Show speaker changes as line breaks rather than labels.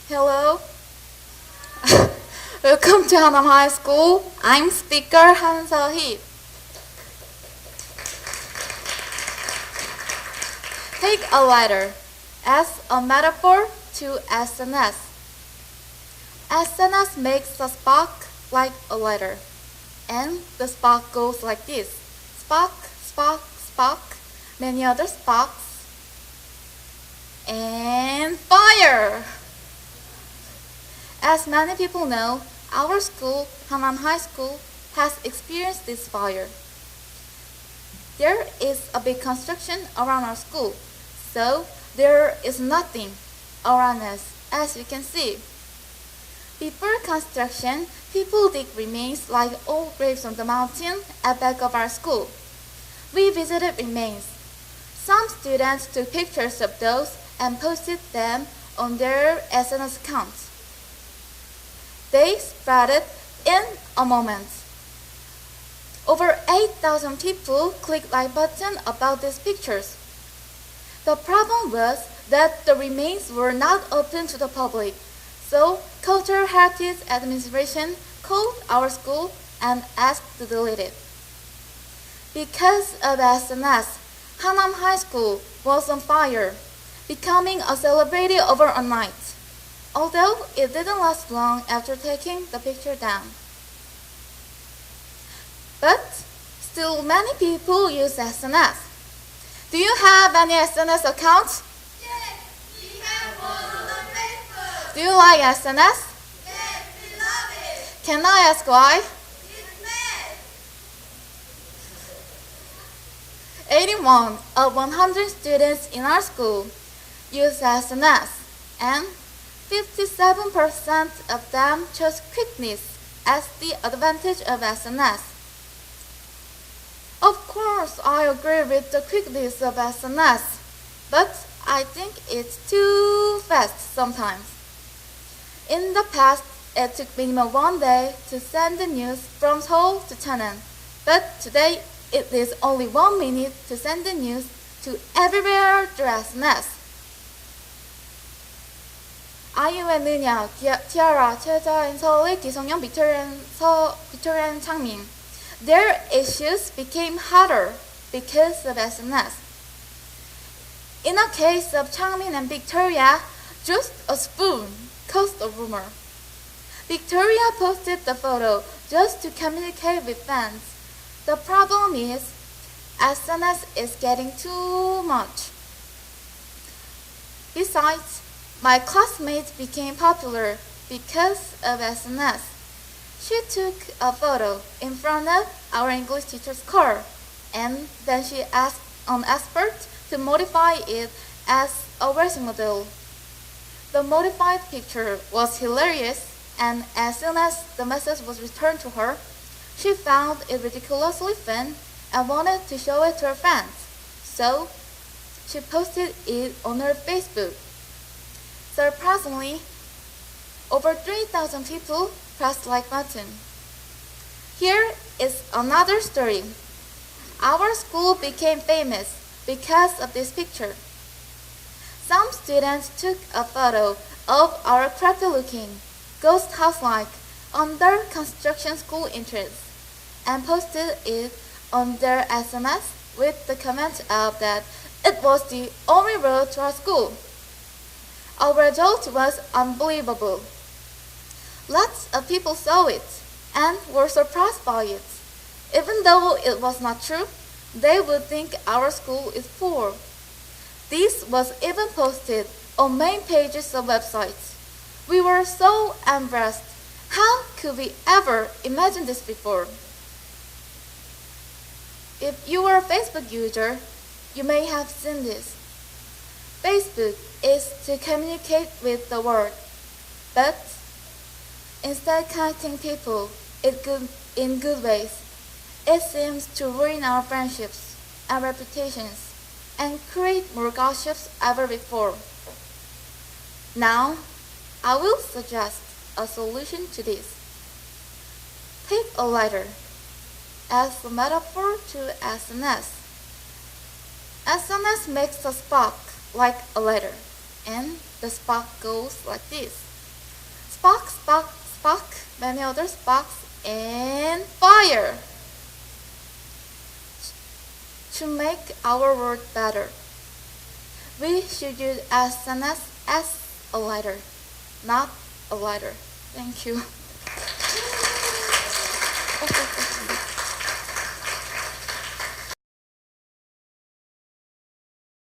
Hello. Welcome to Hanam High School. I'm speaker Seohee. Take a lighter as a metaphor to SNS. SNS makes a spark like a lighter, and the spark goes like this: spark, spark, spark, many other sparks, and fire! As many people know, our school, Hanam High School, has experienced this fire. There is a big construction around our school, so there is nothing around us, as you can see. Before construction, people dig remains like old graves on the mountain at back of our school. We visited remains. Some students took pictures of those and posted them on their SNS accounts. They spread it in a moment. Over 8,000 people clicked like button about these pictures. The problem was that the remains were not open to the public, so Cultural Heritage Administration called our school and asked to delete it. Because of SNS, Hanam High School was on fire, becoming a celebrity overnight. Although it didn't last long after taking the picture down. But still many people use SNS. Do you have any SNS accounts?
Yes, we have one on the Facebook.
Do you like SNS?
Yes, we love it.
Can I ask why?
It's mad.
81 of 100 students in our school use SNS, and 57% of them chose quickness as the advantage of SNS. Of course, I agree with the quickness of SNS, but I think it's too fast sometimes. In the past, it took minimum 1 day to send the news from Seoul to Cheonan, but today it is only 1 minute to send the news to everywhere through SNS. 아이유의 느냐, 티아라, 최저인 서울의 기성용, 빅토리안 창민. Their issues became hotter because of SNS. In a case of Changmin and Victoria, just a spoon caused a rumor. Victoria posted the photo just to communicate with fans. The problem is, SNS is getting too much. Besides, my classmate became popular because of SNS. She took a photo in front of our English teacher's car, and then she asked an expert to modify it as a racing model. The modified picture was hilarious, and as soon as the message was returned to her, she found it ridiculously fun and wanted to show it to her fans. So, she posted it on her Facebook. Surprisingly, over 3,000 people pressed like button. Here is another story. Our school became famous because of this picture. Some students took a photo of our crappy-looking, ghost house-like, under construction school entrance and posted it on their SMS with the comment of that it was the only road to our school. Our result was unbelievable. Lots of people saw it and were surprised by it. Even though it was not true, they would think our school is poor. This was even posted on main pages of websites. We were so embarrassed. How could we ever imagine this before? If you are a Facebook user, you may have seen this. Facebook is to communicate with the world, but instead connecting people in good ways, it seems to ruin our friendships and reputations and create more gossips ever before. Now, I will suggest a solution to this. Take a lighter as a metaphor to SNS. SNS makes a spark like a lighter, and the spark goes like this: many others sparks and fire to make our world better. We should use SNS as a lighter, not a lighter. Thank you.